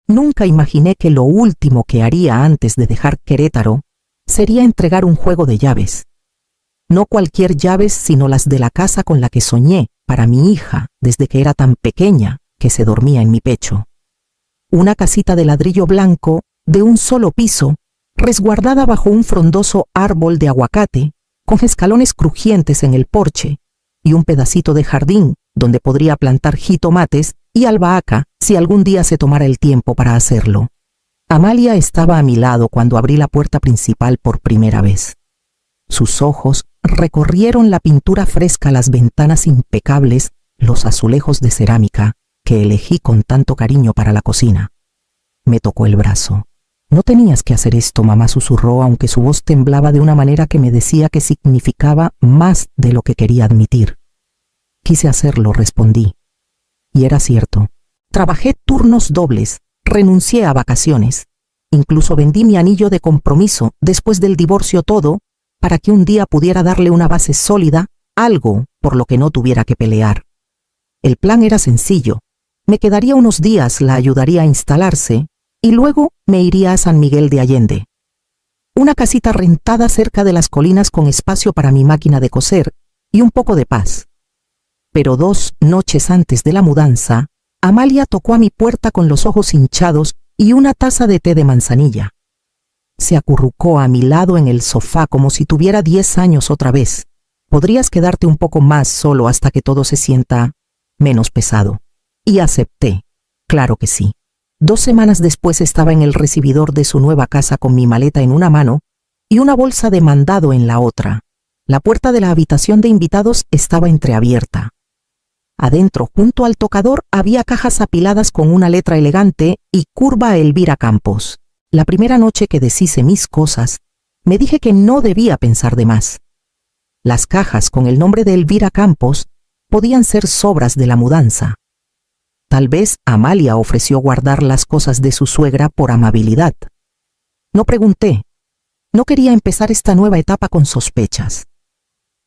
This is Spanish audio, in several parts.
Nunca imaginé que lo último que haría antes de dejar Querétaro sería entregar un juego de llaves. No cualquier llaves, sino las de la casa con la que soñé para mi hija desde que era tan pequeña que se dormía en mi pecho. Una casita de ladrillo blanco de un solo piso, resguardada bajo un frondoso árbol de aguacate, con escalones crujientes en el porche y un pedacito de jardín donde podría plantar jitomates y albahaca si algún día se tomara el tiempo para hacerlo. Amalia estaba a mi lado cuando abrí la puerta principal por primera vez. Sus ojos recorrieron la pintura fresca, las ventanas impecables, los azulejos de cerámica que elegí con tanto cariño para la cocina. Me tocó el brazo. «No tenías que hacer esto», mamá susurró, aunque su voz temblaba de una manera que me decía que significaba más de lo que quería admitir. «Quise hacerlo», respondí. Y era cierto. Trabajé turnos dobles, renuncié a vacaciones. Incluso vendí mi anillo de compromiso después del divorcio, todo para que un día pudiera darle una base sólida, algo por lo que no tuviera que pelear. El plan era sencillo. Me quedaría unos días, la ayudaría a instalarse y luego me iría a San Miguel de Allende. Una casita rentada cerca de las colinas con espacio para mi máquina de coser y un poco de paz. Pero 2 noches antes de la mudanza, Amalia tocó a mi puerta con los ojos hinchados y una taza de té de manzanilla. Se acurrucó a mi lado en el sofá como si tuviera 10 años otra vez. «Podrías quedarte un poco más solo hasta que todo se sienta menos pesado». Y acepté. Claro que sí. 2 semanas después estaba en el recibidor de su nueva casa con mi maleta en una mano y una bolsa de mandado en la otra. La puerta de la habitación de invitados estaba entreabierta. Adentro, junto al tocador, había cajas apiladas con una letra elegante y curva a Elvira Campos. La primera noche que deshice mis cosas, me dije que no debía pensar de más. Las cajas con el nombre de Elvira Campos podían ser sobras de la mudanza. Tal vez Amalia ofreció guardar las cosas de su suegra por amabilidad. No pregunté. No quería empezar esta nueva etapa con sospechas.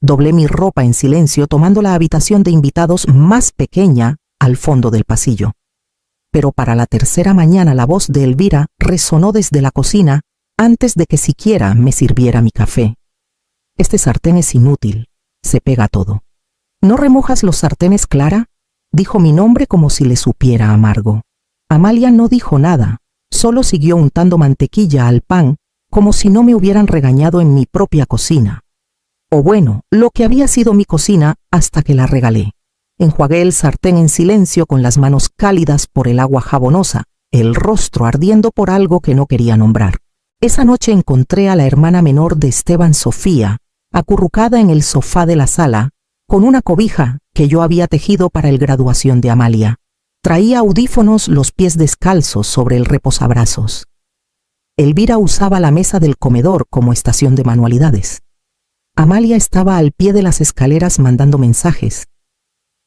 Doblé mi ropa en silencio, tomando la habitación de invitados más pequeña al fondo del pasillo. Pero para la tercera mañana la voz de Elvira resonó desde la cocina antes de que siquiera me sirviera mi café. «Este sartén es inútil, se pega todo». «¿No remojas los sartenes, Clara?», dijo mi nombre como si le supiera amargo. Amalia no dijo nada, solo siguió untando mantequilla al pan como si no me hubieran regañado en mi propia cocina. O bueno, lo que había sido mi cocina hasta que la regalé. Enjuagué el sartén en silencio con las manos cálidas por el agua jabonosa, el rostro ardiendo por algo que no quería nombrar. Esa noche encontré a la hermana menor de Esteban, Sofía, acurrucada en el sofá de la sala, con una cobija que yo había tejido para el graduación de Amalia. Traía audífonos, los pies descalzos sobre el reposabrazos. Elvira usaba la mesa del comedor como estación de manualidades. Amalia estaba al pie de las escaleras mandando mensajes.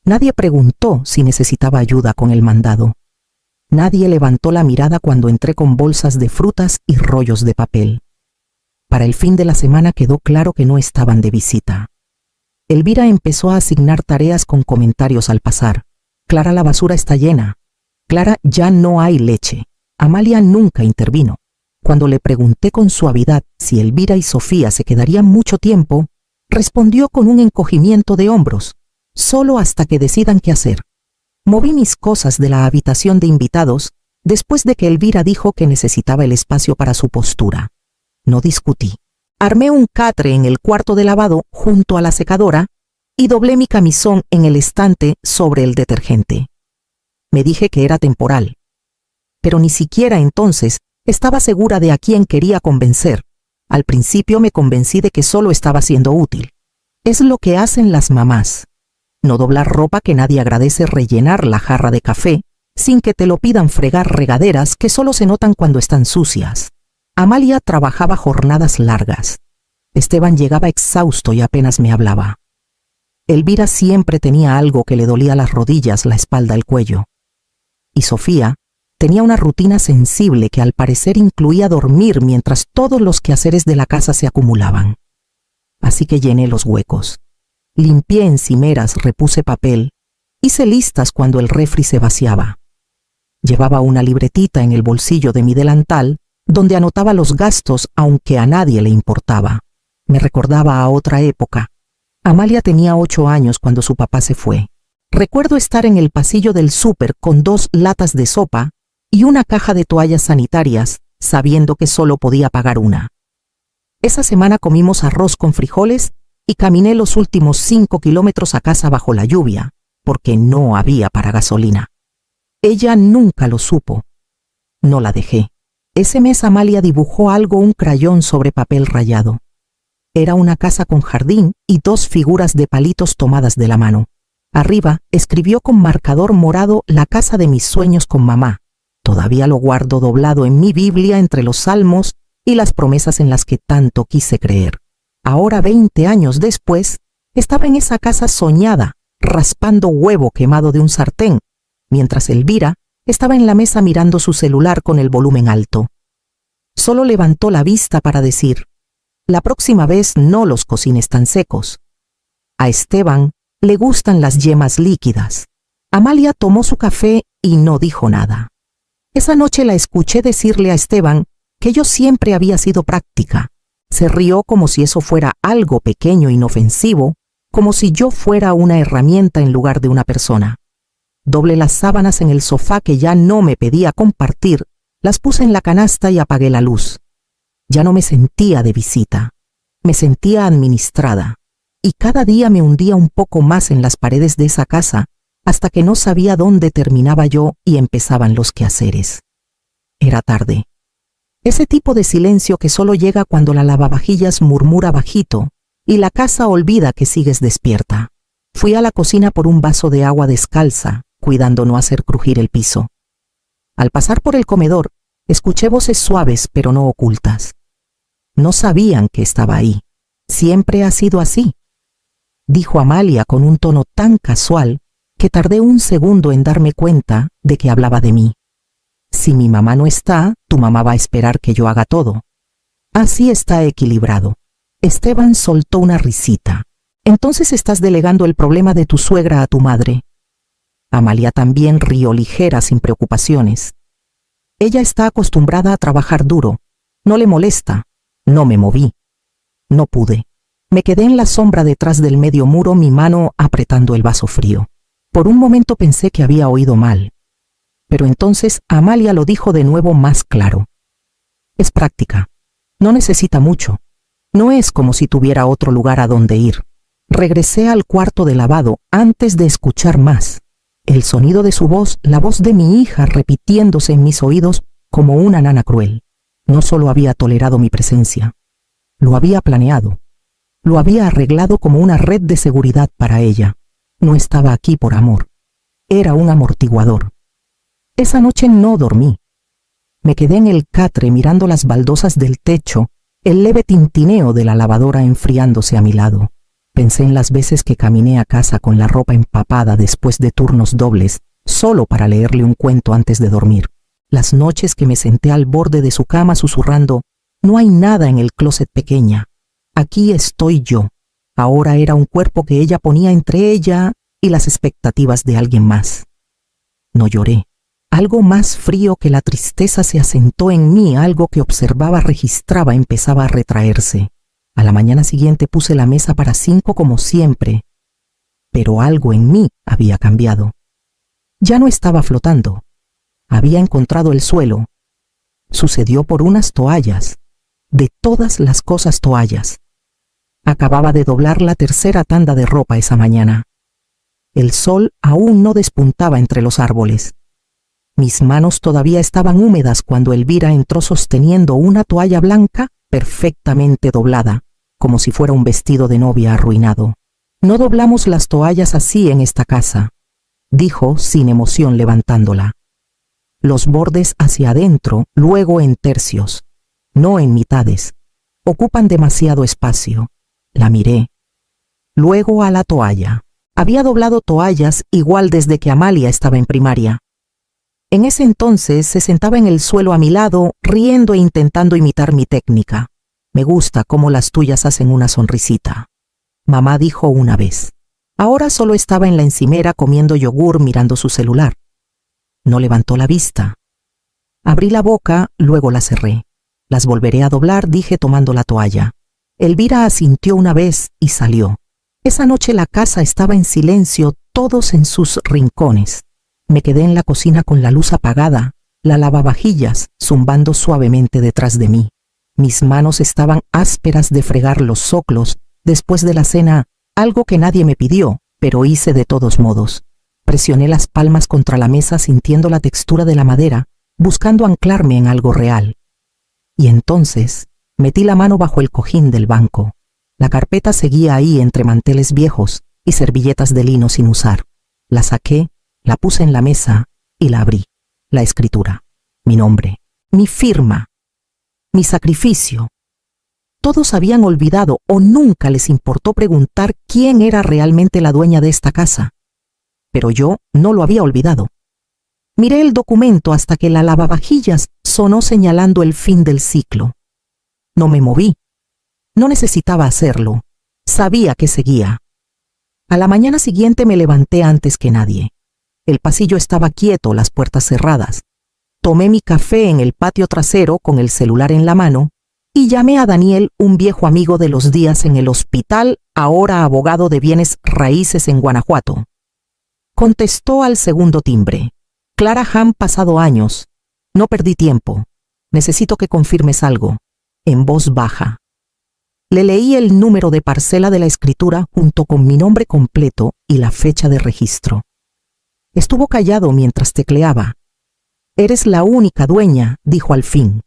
Nadie preguntó si necesitaba ayuda con el mandado. Nadie levantó la mirada cuando entré con bolsas de frutas y rollos de papel. Para el fin de la semana quedó claro que no estaban de visita. Elvira empezó a asignar tareas con comentarios al pasar. «Clara, la basura está llena». «Clara, ya no hay leche». Amalia nunca intervino. Cuando le pregunté con suavidad si Elvira y Sofía se quedarían mucho tiempo, respondió con un encogimiento de hombros. «Solo hasta que decidan qué hacer». Moví mis cosas de la habitación de invitados después de que Elvira dijo que necesitaba el espacio para su postura. No discutí. Armé un catre en el cuarto de lavado junto a la secadora y doblé mi camisón en el estante sobre el detergente. Me dije que era temporal. Pero ni siquiera entonces estaba segura de a quién quería convencer. Al principio me convencí de que solo estaba siendo útil. Es lo que hacen las mamás. No doblar ropa que nadie agradece, rellenar la jarra de café sin que te lo pidan, fregar regaderas que solo se notan cuando están sucias. Amalia trabajaba jornadas largas. Esteban llegaba exhausto y apenas me hablaba. Elvira siempre tenía algo que le dolía las rodillas, la espalda, el cuello. Y Sofía tenía una rutina sensible que al parecer incluía dormir mientras todos los quehaceres de la casa se acumulaban. Así que llené los huecos. Limpié encimeras, repuse papel, hice listas cuando el refri se vaciaba. Llevaba una libretita en el bolsillo de mi delantal donde anotaba los gastos aunque a nadie le importaba. Me recordaba a otra época. Amalia tenía 8 años cuando su papá se fue. Recuerdo estar en el pasillo del súper con 2 latas de sopa y una caja de toallas sanitarias, sabiendo que solo podía pagar una. Esa semana comimos arroz con frijoles y caminé los últimos 5 kilómetros a casa bajo la lluvia, porque no había para gasolina. Ella nunca lo supo. No la dejé. Ese mes Amalia dibujó un crayón sobre papel rayado. Era una casa con jardín y 2 figuras de palitos tomadas de la mano. Arriba escribió con marcador morado la casa de mis sueños con mamá. Todavía lo guardo doblado en mi Biblia entre los salmos y las promesas en las que tanto quise creer. Ahora, 20 años después, estaba en esa casa soñada, raspando huevo quemado de un sartén, mientras Elvira estaba en la mesa mirando su celular con el volumen alto. Solo levantó la vista para decir: la próxima vez no los cocines tan secos. A Esteban le gustan las yemas líquidas. Amalia tomó su café y no dijo nada. Esa noche la escuché decirle a Esteban que yo siempre había sido práctica. Se rió como si eso fuera algo pequeño e inofensivo, como si yo fuera una herramienta en lugar de una persona. Doblé las sábanas en el sofá que ya no me pedía compartir, las puse en la canasta y apagué la luz. Ya no me sentía de visita, me sentía administrada, y cada día me hundía un poco más en las paredes de esa casa, hasta que no sabía dónde terminaba yo y empezaban los quehaceres. Era tarde. Ese tipo de silencio que solo llega cuando la lavavajillas murmura bajito y la casa olvida que sigues despierta. Fui a la cocina por un vaso de agua descalza, cuidando no hacer crujir el piso. Al pasar por el comedor, escuché voces suaves pero no ocultas. No sabían que estaba ahí. Siempre ha sido así, dijo Amalia con un tono tan casual que tardé un segundo en darme cuenta de que hablaba de mí. Si mi mamá no está, tu mamá va a esperar que yo haga todo. Así está equilibrado. Esteban soltó una risita. Entonces estás delegando el problema de tu suegra a tu madre. Amalia también rió ligera, sin preocupaciones. Ella está acostumbrada a trabajar duro. No le molesta. No me moví. No pude. Me quedé en la sombra detrás del medio muro, mi mano apretando el vaso frío. Por un momento pensé que había oído mal. Pero entonces Amalia lo dijo de nuevo más claro. Es práctica. No necesita mucho. No es como si tuviera otro lugar a donde ir. Regresé al cuarto de lavado antes de escuchar más. El sonido de su voz, la voz de mi hija repitiéndose en mis oídos como una nana cruel. No solo había tolerado mi presencia, lo había planeado. Lo había arreglado como una red de seguridad para ella. No estaba aquí por amor. Era un amortiguador. Esa noche no dormí. Me quedé en el catre mirando las baldosas del techo, el leve tintineo de la lavadora enfriándose a mi lado. Pensé en las veces que caminé a casa con la ropa empapada después de turnos dobles, solo para leerle un cuento antes de dormir. Las noches que me senté al borde de su cama susurrando: no hay nada en el closet, pequeña. Aquí estoy yo. Ahora era un cuerpo que ella ponía entre ella y las expectativas de alguien más. No lloré. Algo más frío que la tristeza se asentó en mí, algo que observaba, registraba, empezaba a retraerse. A la mañana siguiente puse la mesa para 5 como siempre, pero algo en mí había cambiado. Ya no estaba flotando. Había encontrado el suelo. Sucedió por unas toallas. De todas las cosas, toallas. Acababa de doblar la tercera tanda de ropa esa mañana. El sol aún no despuntaba entre los árboles. Mis manos todavía estaban húmedas cuando Elvira entró sosteniendo una toalla blanca perfectamente doblada, como si fuera un vestido de novia arruinado. No doblamos las toallas así en esta casa, dijo sin emoción levantándola. Los bordes hacia adentro, luego en tercios, no en mitades. Ocupan demasiado espacio. La miré. Luego a la toalla. Había doblado toallas igual desde que Amalia estaba en primaria. En ese entonces se sentaba en el suelo a mi lado, riendo e intentando imitar mi técnica. Me gusta cómo las tuyas hacen una sonrisita, mamá dijo una vez. Ahora solo estaba en la encimera comiendo yogur mirando su celular. No levantó la vista. Abrí la boca, luego la cerré. Las volveré a doblar, dije tomando la toalla. Elvira asintió una vez y salió. Esa noche la casa estaba en silencio, todos en sus rincones. Me quedé en la cocina con la luz apagada, la lavavajillas zumbando suavemente detrás de mí. Mis manos estaban ásperas de fregar los soclos después de la cena, algo que nadie me pidió, pero hice de todos modos. Presioné las palmas contra la mesa sintiendo la textura de la madera, buscando anclarme en algo real. Y entonces metí la mano bajo el cojín del banco. La carpeta seguía ahí entre manteles viejos y servilletas de lino sin usar. La saqué, la puse en la mesa y la abrí. La escritura, mi nombre, mi firma, mi sacrificio. Todos habían olvidado o nunca les importó preguntar quién era realmente la dueña de esta casa. Pero yo no lo había olvidado. Miré el documento hasta que la lavavajillas sonó señalando el fin del ciclo. No me moví. No necesitaba hacerlo. Sabía que seguía. A la mañana siguiente me levanté antes que nadie. El pasillo estaba quieto, las puertas cerradas. Tomé mi café en el patio trasero con el celular en la mano y llamé a Daniel, un viejo amigo de los días en el hospital, ahora abogado de bienes raíces en Guanajuato. Contestó al segundo timbre. Clara Han, pasado años. No perdí tiempo. Necesito que confirmes algo. En voz baja. Le leí el número de parcela de la escritura junto con mi nombre completo y la fecha de registro. Estuvo callado mientras tecleaba. Eres la única dueña, dijo al fin.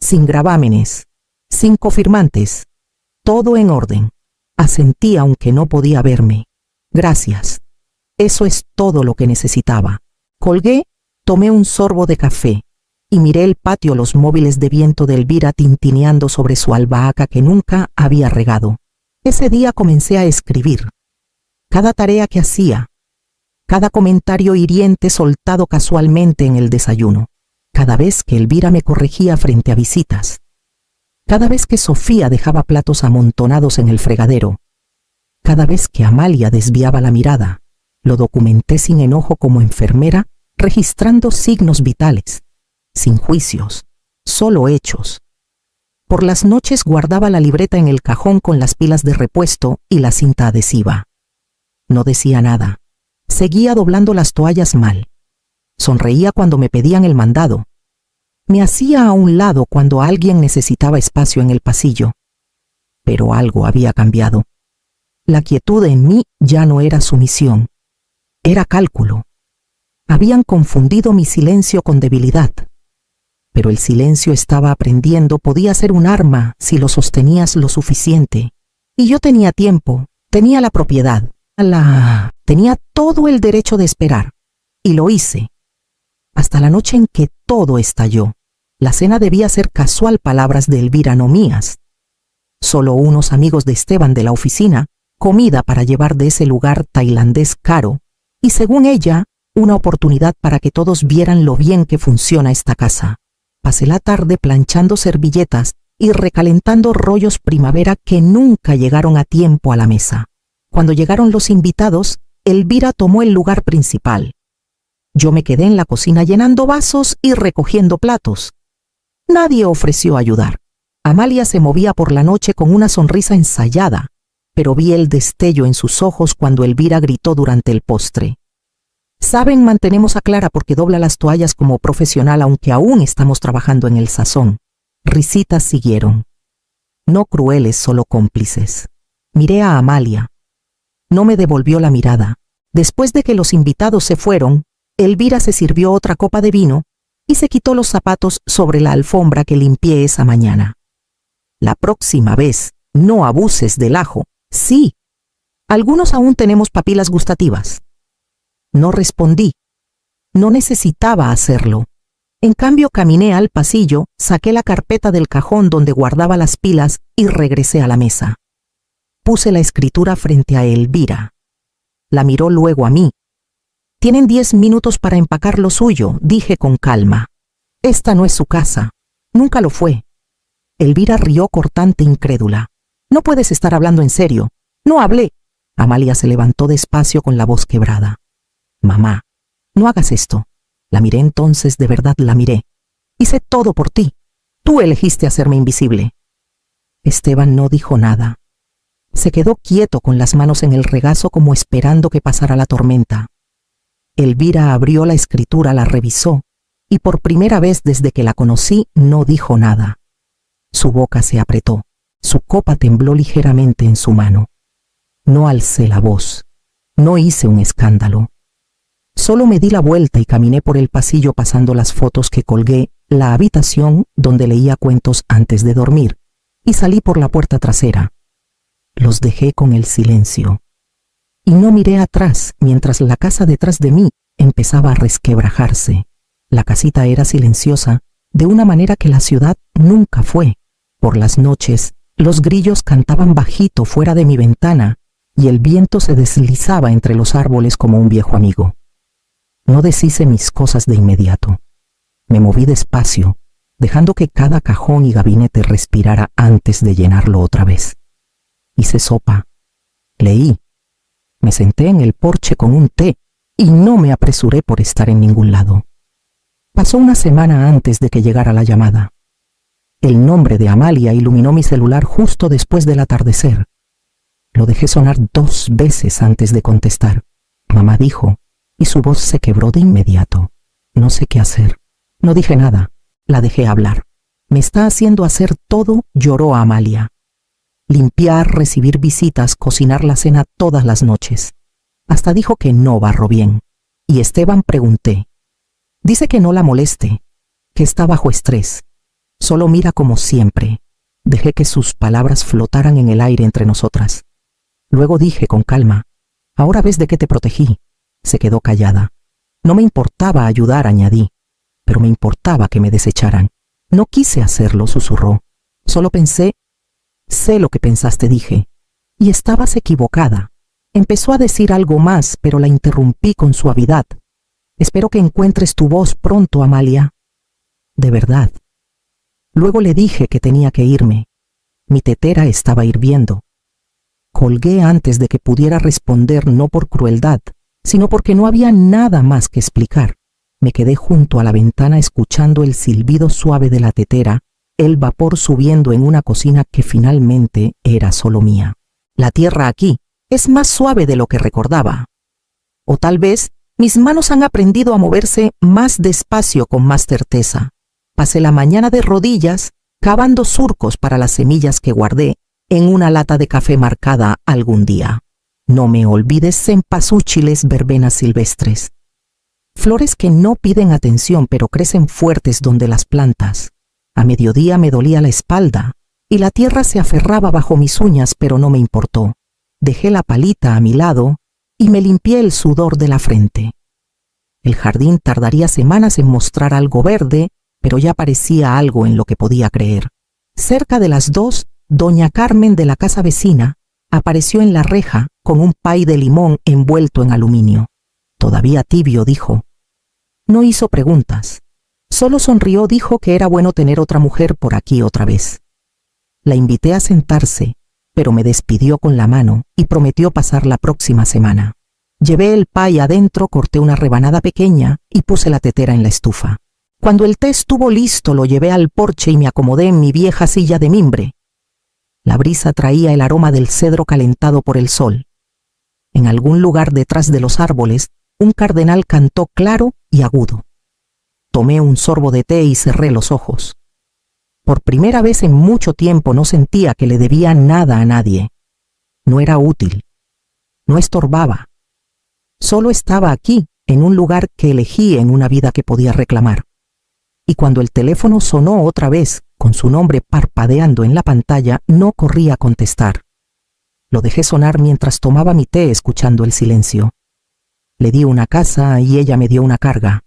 Sin gravámenes, sin cofirmantes, todo en orden. Asentí aunque no podía verme. Gracias. Eso es todo lo que necesitaba. Colgué, tomé un sorbo de café y miré el patio, los móviles de viento de Elvira tintineando sobre su albahaca que nunca había regado. Ese día comencé a escribir. Cada tarea que hacía, cada comentario hiriente soltado casualmente en el desayuno, cada vez que Elvira me corregía frente a visitas, cada vez que Sofía dejaba platos amontonados en el fregadero, cada vez que Amalia desviaba la mirada, lo documenté sin enojo como enfermera, registrando signos vitales, sin juicios, solo hechos. Por las noches guardaba la libreta en el cajón con las pilas de repuesto y la cinta adhesiva. No decía nada. Seguía doblando las toallas mal. Sonreía cuando me pedían el mandado. Me hacía a un lado cuando alguien necesitaba espacio en el pasillo. Pero algo había cambiado. La quietud en mí ya no era sumisión. Era cálculo. Habían confundido mi silencio con debilidad. Pero el silencio estaba aprendiendo, podía ser un arma si lo sostenías lo suficiente. Y yo tenía tiempo, tenía la propiedad, tenía todo el derecho de esperar. Y lo hice. Hasta la noche en que todo estalló. La cena debía ser casual, palabras de Elvira, no mías. Solo unos amigos de Esteban de la oficina, comida para llevar de ese lugar tailandés caro, y según ella, una oportunidad para que todos vieran lo bien que funciona esta casa. Pasé la tarde planchando servilletas y recalentando rollos primavera que nunca llegaron a tiempo a la mesa. Cuando llegaron los invitados, Elvira tomó el lugar principal. Yo me quedé en la cocina llenando vasos y recogiendo platos. Nadie ofreció ayudar. Amalia se movía por la noche con una sonrisa ensayada, pero vi el destello en sus ojos cuando Elvira gritó durante el postre. Saben, mantenemos a Clara porque dobla las toallas como profesional, aunque aún estamos trabajando en el sazón. Risitas siguieron. No crueles, solo cómplices. Miré a Amalia. No me devolvió la mirada. Después de que los invitados se fueron, Elvira se sirvió otra copa de vino y se quitó los zapatos sobre la alfombra que limpié esa mañana. La próxima vez, no abuses del ajo. Sí. Algunos aún tenemos papilas gustativas. No respondí. No necesitaba hacerlo. En cambio, caminé al pasillo, saqué la carpeta del cajón donde guardaba las pilas y regresé a la mesa. Puse la escritura frente a Elvira. La miró luego a mí. Tienen 10 minutos para empacar lo suyo, dije con calma. Esta no es su casa. Nunca lo fue. Elvira rió cortante, incrédula. No puedes estar hablando en serio. No hablé. Amalia se levantó despacio con la voz quebrada. Mamá, no hagas esto. La miré entonces, de verdad la miré. Hice todo por ti. Tú elegiste hacerme invisible. Esteban no dijo nada. Se quedó quieto con las manos en el regazo como esperando que pasara la tormenta. Elvira abrió la escritura, la revisó, y por primera vez desde que la conocí no dijo nada. Su boca se apretó, su copa tembló ligeramente en su mano. No alcé la voz, no hice un escándalo. Solo me di la vuelta y caminé por el pasillo pasando las fotos que colgué, la habitación donde leía cuentos antes de dormir, y salí por la puerta trasera. Los dejé con el silencio. Y no miré atrás mientras la casa detrás de mí empezaba a resquebrajarse. La casita era silenciosa, de una manera que la ciudad nunca fue. Por las noches, los grillos cantaban bajito fuera de mi ventana y el viento se deslizaba entre los árboles como un viejo amigo. No deshice mis cosas de inmediato. Me moví despacio, dejando que cada cajón y gabinete respirara antes de llenarlo otra vez. Hice sopa. Leí. Me senté en el porche con un té y no me apresuré por estar en ningún lado. Pasó una semana antes de que llegara la llamada. El nombre de Amalia iluminó mi celular justo después del atardecer. Lo dejé sonar 2 veces antes de contestar. Mamá dijo, y su voz se quebró de inmediato. No sé qué hacer. No dije nada. La dejé hablar. Me está haciendo hacer todo, lloró Amalia. Limpiar, recibir visitas, cocinar la cena todas las noches. Hasta dijo que no barro bien. Y Esteban pregunté. Dice que no la moleste, que está bajo estrés. Solo mira como siempre. Dejé que sus palabras flotaran en el aire entre nosotras. Luego dije con calma, ahora ves de qué te protegí. Se quedó callada. No me importaba ayudar, añadí, pero me importaba que me desecharan. No quise hacerlo, susurró. Solo pensé, sé lo que pensaste, dije. Y estabas equivocada. Empezó a decir algo más, pero la interrumpí con suavidad. Espero que encuentres tu voz pronto, Amalia. De verdad. Luego le dije que tenía que irme. Mi tetera estaba hirviendo. Colgué antes de que pudiera responder, no por crueldad, sino porque no había nada más que explicar. Me quedé junto a la ventana escuchando el silbido suave de la tetera, el vapor subiendo en una cocina que finalmente era solo mía. La tierra aquí es más suave de lo que recordaba. O tal vez mis manos han aprendido a moverse más despacio con más certeza. Pasé la mañana de rodillas, cavando surcos para las semillas que guardé en una lata de café marcada algún día. No me olvides cempasúchiles, verbenas silvestres. Flores que no piden atención pero crecen fuertes donde las plantas. A mediodía me dolía la espalda y la tierra se aferraba bajo mis uñas, pero no me importó. Dejé la palita a mi lado y me limpié el sudor de la frente. El jardín tardaría semanas en mostrar algo verde, pero ya parecía algo en lo que podía creer. Cerca de las 2, doña Carmen de la casa vecina apareció en la reja con un pay de limón envuelto en aluminio. Todavía tibio, dijo. No hizo preguntas. Solo sonrió, dijo que era bueno tener otra mujer por aquí otra vez. La invité a sentarse, pero me despidió con la mano y prometió pasar la próxima semana. Llevé el pay adentro, corté una rebanada pequeña y puse la tetera en la estufa. Cuando el té estuvo listo, lo llevé al porche y me acomodé en mi vieja silla de mimbre. La brisa traía el aroma del cedro calentado por el sol. En algún lugar detrás de los árboles, un cardenal cantó claro y agudo. Tomé un sorbo de té y cerré los ojos. Por primera vez en mucho tiempo no sentía que le debía nada a nadie. No era útil. No estorbaba. Solo estaba aquí, en un lugar que elegí en una vida que podía reclamar. Y cuando el teléfono sonó otra vez, con su nombre parpadeando en la pantalla, no corrí a contestar. Lo dejé sonar mientras tomaba mi té, escuchando el silencio. Le di una casa y ella me dio una carga.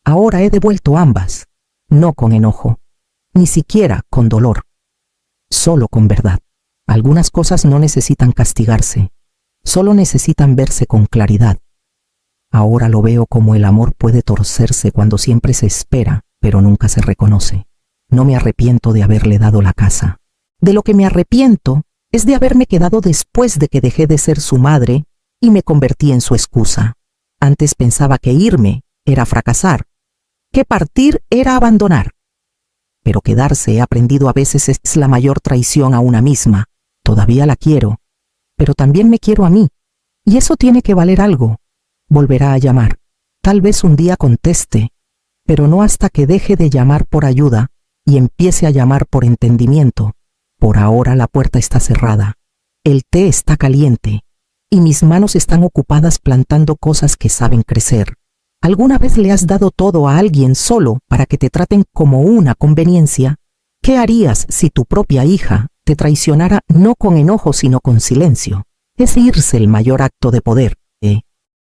Ahora he devuelto ambas, no con enojo, ni siquiera con dolor, solo con verdad. Algunas cosas no necesitan castigarse, solo necesitan verse con claridad. Ahora lo veo como el amor puede torcerse cuando siempre se espera, pero nunca se reconoce. No me arrepiento de haberle dado la casa. De lo que me arrepiento es de haberme quedado después de que dejé de ser su madre y me convertí en su excusa. Antes pensaba que irme era fracasar, que partir era abandonar. Pero quedarse, he aprendido, a veces es la mayor traición a una misma. Todavía la quiero, pero también me quiero a mí. Y eso tiene que valer algo. Volverá a llamar. Tal vez un día conteste, pero no hasta que deje de llamar por ayuda y empiece a llamar por entendimiento. Por ahora la puerta está cerrada. El té está caliente y mis manos están ocupadas plantando cosas que saben crecer. ¿Alguna vez le has dado todo a alguien solo para que te traten como una conveniencia? ¿Qué harías si tu propia hija te traicionara no con enojo sino con silencio? Es irse el mayor acto de poder.